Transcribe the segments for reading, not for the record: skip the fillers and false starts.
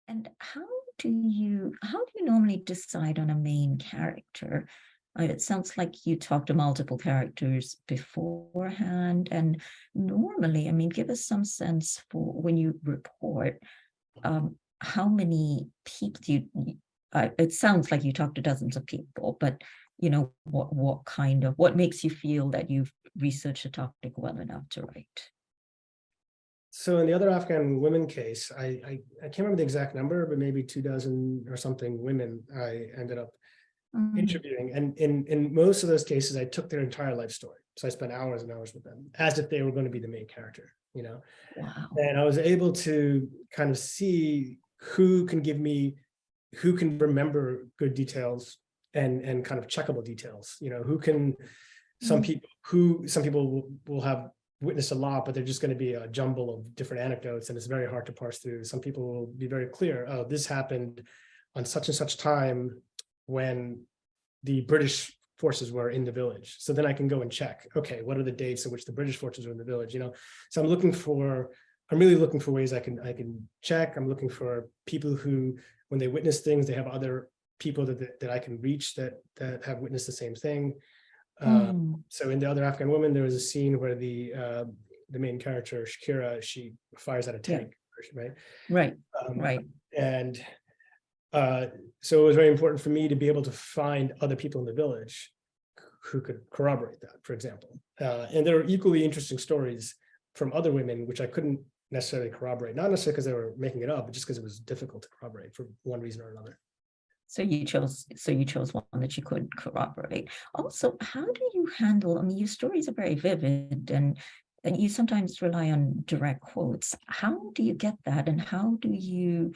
And how do you normally decide on a main character? It sounds like you talked to multiple characters beforehand, and normally, I mean, give us some sense for when you report, how many people do you, it sounds like you talked to dozens of people, but what makes you feel that you've researched a topic well enough to write? So in the Other Afghan Women case, I can't remember the exact number, but maybe 2 dozen or something women I ended up interviewing. And in most of those cases, I took their entire life story. So I spent hours and hours with them as if they were going to be the main character, Wow. And I was able to kind of see who can remember good details and kind of checkable details, some people will have witnessed a lot, but they're just going to be a jumble of different anecdotes, and it's very hard to parse through. Some people will be very clear, oh, this happened on such and such time when the British forces were in the village. So then I can go and check, okay, what are the dates in which the British forces were in the village? So I'm really looking for ways I can check. I'm looking for people who, when they witness things, they have other people that I can reach that have witnessed the same thing. So in the Other Afghan Woman, there was a scene where the main character Shakira, she fires at a tank, right? Right. Right. And so it was very important for me to be able to find other people in the village who could corroborate that, for example. And there are equally interesting stories from other women which I couldn't necessarily corroborate, not necessarily because they were making it up, but just because it was difficult to corroborate for one reason or another. So you chose one that you could corroborate. Also, how do you handle, I mean, your stories are very vivid and you sometimes rely on direct quotes. How do you get that? And how do you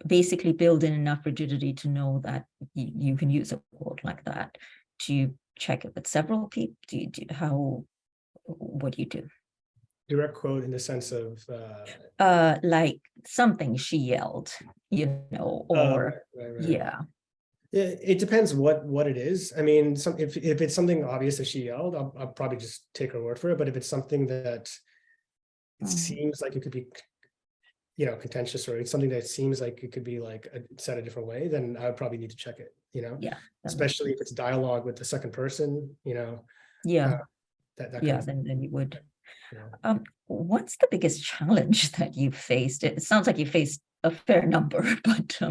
basically build in enough rigidity to know that you can use a quote like that? Do you check it with several people? What do you do? Direct quote in the sense of like something she yelled, or right. yeah. It depends what it is. I mean, if it's something obvious that she yelled, I'll probably just take her word for it. But if it's something that it seems like it could be, contentious, or it's something that seems like it could be like said a different way, then I would probably need to check it. Yeah. Especially if it's dialogue with the second person. Yeah. That Yeah. kind of thing. Then you would. Yeah. What's the biggest challenge that you faced? It sounds like you faced a fair number, but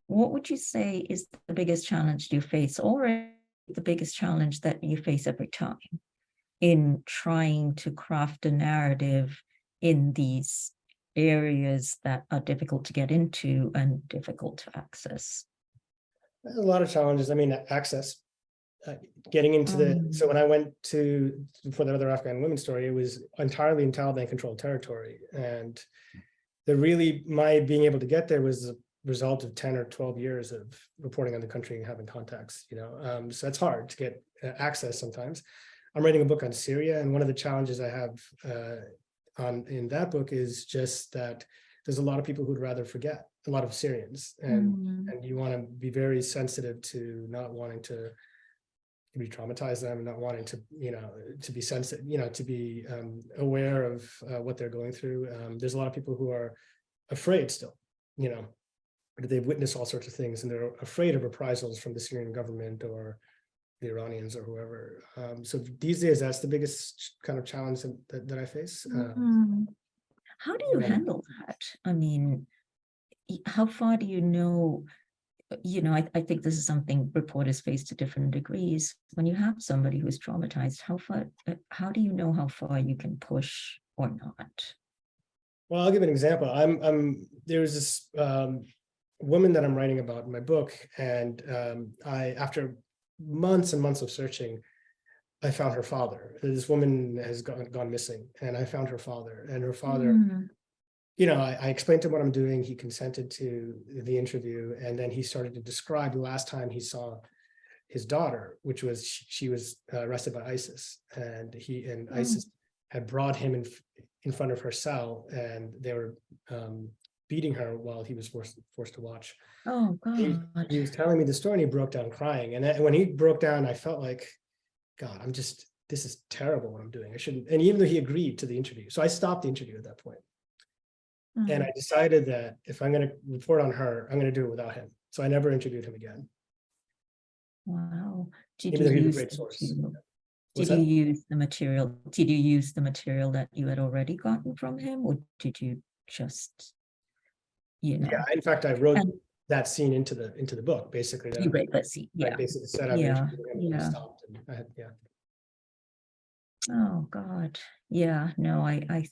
what would you say is the biggest challenge you face, or the biggest challenge that you face every time in trying to craft a narrative in these areas that are difficult to get into and difficult to access? There's a lot of challenges. I mean, access. Getting into so when I went for the Other Afghan Women story, it was entirely in Taliban controlled territory. And my being able to get there was a result of 10 or 12 years of reporting on the country and having contacts, so it's hard to get access sometimes. I'm writing a book on Syria, and one of the challenges I have in that book is just that there's a lot of people who'd rather forget, a lot of Syrians, and you want to be very sensitive to not wanting to re-traumatize them, and not wanting to, to be sensitive, to be aware of what they're going through. There's a lot of people who are afraid still, they've witnessed all sorts of things, and they're afraid of reprisals from the Syrian government or the Iranians or whoever. So these days, that's the biggest kind of challenge that I face. How do you handle that? I mean, how far do you know? I think this is something reporters face to different degrees. When you have somebody who's traumatized, how do you know how far you can push or not? Well, I'll give an example. There's this woman that I'm writing about in my book, and after months and months of searching, I found her father. This woman has gone missing, and I found her father. And her father, I explained to him what I'm doing. He consented to the interview, and then he started to describe the last time he saw his daughter, which was she was arrested by ISIS, and ISIS had brought him in front of her cell, and they were beating her while he was forced to watch. Oh God! He was telling me the story, and he broke down crying. And when he broke down, I felt like, God, this is terrible what I'm doing. I shouldn't. And even though he agreed to the interview, so I stopped the interview at that point. And I decided that if I'm going to report on her, I'm going to do it without him. So I never interviewed him again. Wow. Did Even you though he's a use great the source. material? What's Did you that? use the material? Did you use the material that you had already gotten from him, or did you just, Yeah, in fact, I wrote and that scene into the book, basically. you read that scene? I Yeah. basically set up Yeah. interviewing him and Yeah. stopped. And I had, yeah. Oh God. Yeah. No, I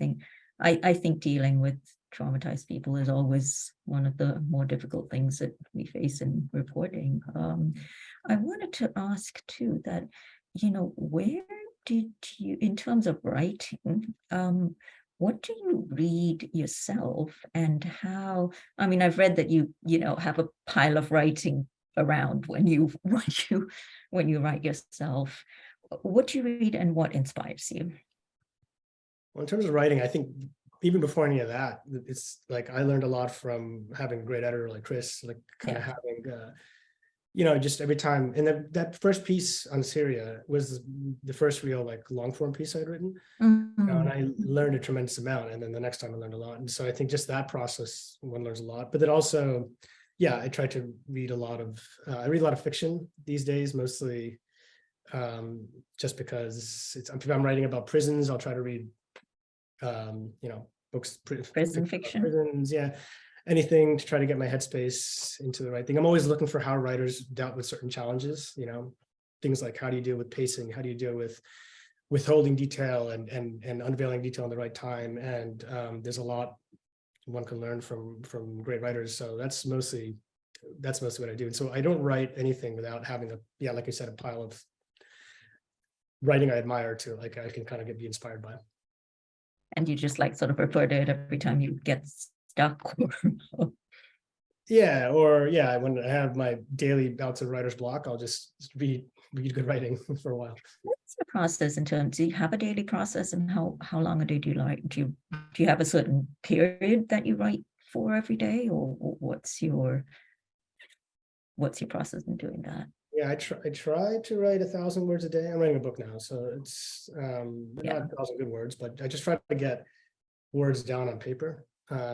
think dealing with traumatized people is always one of the more difficult things that we face in reporting. I wanted to ask too that, where did you, in terms of writing, what do you read yourself, and how? I mean, I've read that you have a pile of writing around when you write yourself. What do you read, and what inspires you? Well, in terms of writing, I think even before any of that, it's like I learned a lot from having a great editor like Chris, like kind of having, just every time. And that first piece on Syria was the first real like long form piece I'd written. And I learned a tremendous amount. And then the next time I learned a lot. And so I think just that process, one learns a lot. But then also, I try to read a lot of, I read a lot of fiction these days, mostly just because if I'm writing about prisons, I'll try to read books, Prison fiction. prisons, anything to try to get my headspace into the right thing. I'm always looking for how writers dealt with certain challenges, things like how do you deal with pacing, how do you deal with withholding detail and unveiling detail in the right time. And there's a lot one can learn from great writers. So that's mostly what I do. And so I don't write anything without having like I said, a pile of writing I admire too, like I can kind of be inspired by. And you just like sort of refer to it every time you get stuck? Or when I have my daily bouts of writer's block, I'll just read good writing for a while. What's the process in terms? Do you have a daily process, and how long a day do you like? Do you have a certain period that you write for every day, or what's your process in doing that? Yeah, I try to write 1,000 words a day. I'm writing a book now, so it's not 1,000 good words, but I just try to get words down on paper,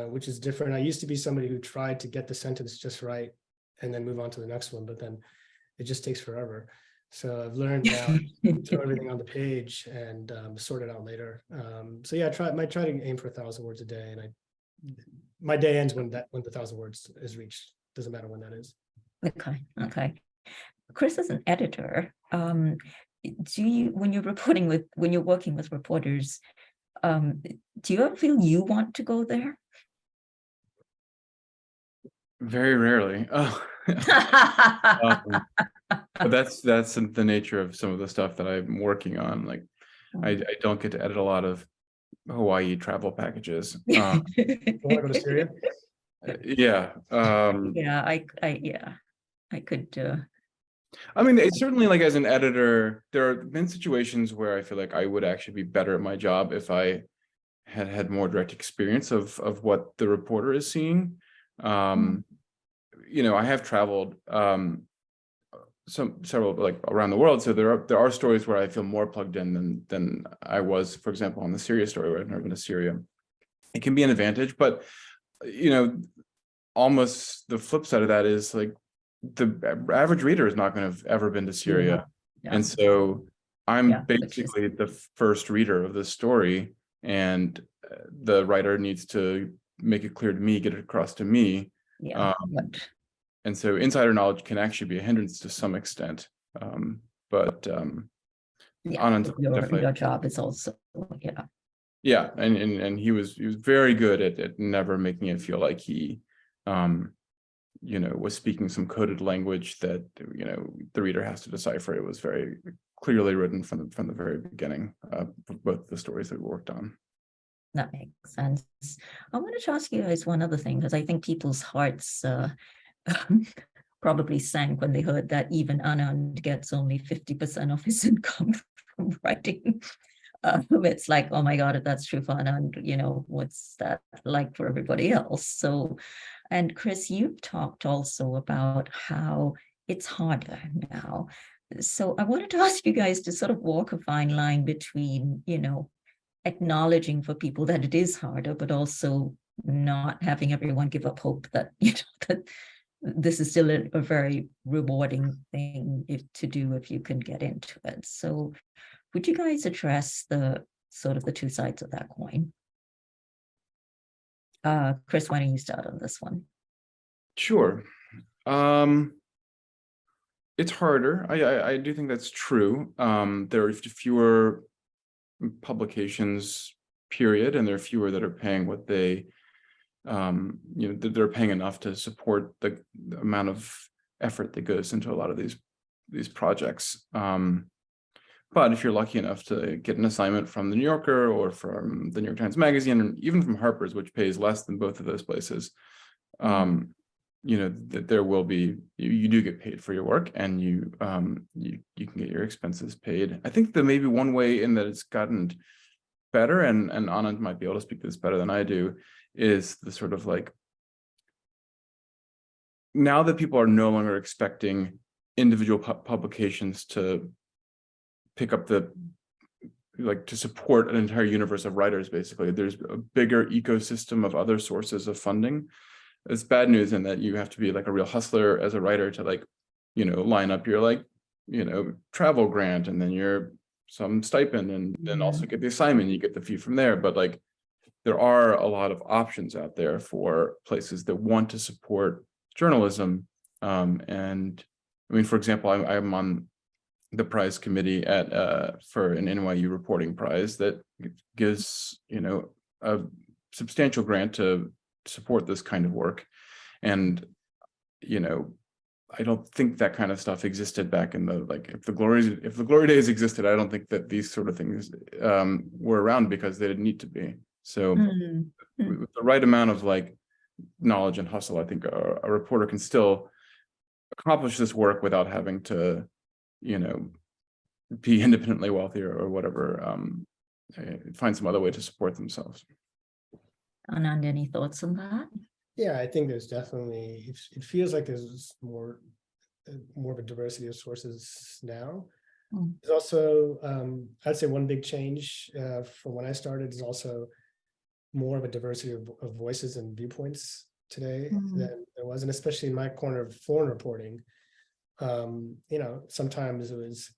which is different. I used to be somebody who tried to get the sentence just right and then move on to the next one, but then it just takes forever. So I've learned now to throw everything on the page and sort it out later. I might try to aim for 1,000 words a day, and my day ends when the 1,000 words is reached. Doesn't matter when that is. Okay. Chris, as an editor, do you, when you're working with reporters, do you ever feel you want to go there? Very rarely. But that's the nature of some of the stuff that I'm working on. Like, I don't get to edit a lot of Hawaii travel packages. You want to go to Syria? I could. I mean, it's certainly, like, as an editor, there have been situations where I feel like I would actually be better at my job if I had more direct experience of what the reporter is seeing. I have traveled several like around the world, so there are stories where I feel more plugged in than I was, for example, on the Syria story, where I've never been to Syria. It can be an advantage, but almost the flip side of that is, like, the average reader is not going to have ever been to Syria. And so I'm basically the first reader of this story, and the writer needs to make it clear to me, get it across to me. And so insider knowledge can actually be a hindrance to some extent. Anand, your job is also, and he was very good at never making it feel like he was speaking some coded language that the reader has to decipher. It was very clearly written from the very beginning of both the stories that we worked on. That makes sense. I wanted to ask you guys one other thing, because I think people's hearts probably sank when they heard that even Anand gets only 50% of his income from writing. It's like, oh my God, if that's true for Anand, what's that like for everybody else? So, and Chris, you've talked also about how it's harder now. So I wanted to ask you guys to sort of walk a fine line between, acknowledging for people that it is harder, but also not having everyone give up hope that, that this is still a very rewarding thing to do if you can get into it. So would you guys address the sort of the two sides of that coin? Chris, why don't you start on this one? Sure. It's harder. I do think that's true. There are fewer publications, period, and there are fewer that are paying what they, they're paying enough to support the amount of effort that goes into a lot of these projects. But if you're lucky enough to get an assignment from the New Yorker or from the New York Times Magazine, and even from Harper's, which pays less than both of those places, that there will be, you do get paid for your work, and you can get your expenses paid. I think that maybe one way in that it's gotten better, and Anand might be able to speak to this better than I do, is the sort of like, now that people are no longer expecting individual publications to pick up to support an entire universe of writers, basically, there's a bigger ecosystem of other sources of funding. It's bad news in that you have to be like a real hustler as a writer to line up your travel grant, and then your some stipend, and then also get the assignment, you get the fee from there. But there are a lot of options out there for places that want to support journalism. And I mean, for example, I'm on the prize committee for an NYU reporting prize that gives a substantial grant to support this kind of work. And I don't think that kind of stuff existed back in the if the glory days existed, I don't think that these sort of things were around, because they didn't need to be. So with the right amount of knowledge and hustle, I think a reporter can still accomplish this work without having to be independently wealthy or whatever, find some other way to support themselves. Anand, any thoughts on that? Yeah, I think there's definitely, it feels like there's more of a diversity of sources now. There's also, I'd say one big change from when I started is also more of a diversity of voices and viewpoints today than there was, and especially in my corner of foreign reporting. Sometimes it was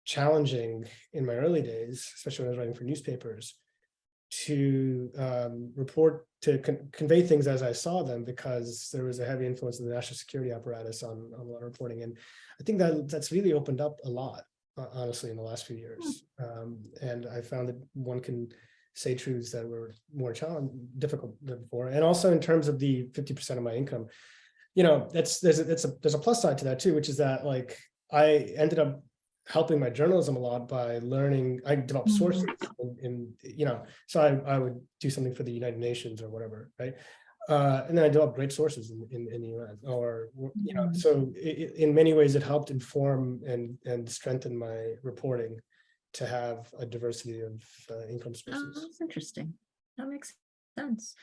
challenging in my early days, especially when I was writing for newspapers, to report, to convey things as I saw them, because there was a heavy influence of the national security apparatus on a lot of reporting. And I think that's really opened up a lot, honestly, in the last few years. And I found that one can say truths that were more difficult than before. And also in terms of the 50% of my income, there's a plus side to that too, which is that I ended up helping my journalism a lot by learning. I developed sources so I would do something for the United Nations or whatever, right? And then I developed great sources in the UN, or so in many ways it helped inform and strengthen my reporting to have a diversity of income sources. Oh, that's interesting. That makes sense.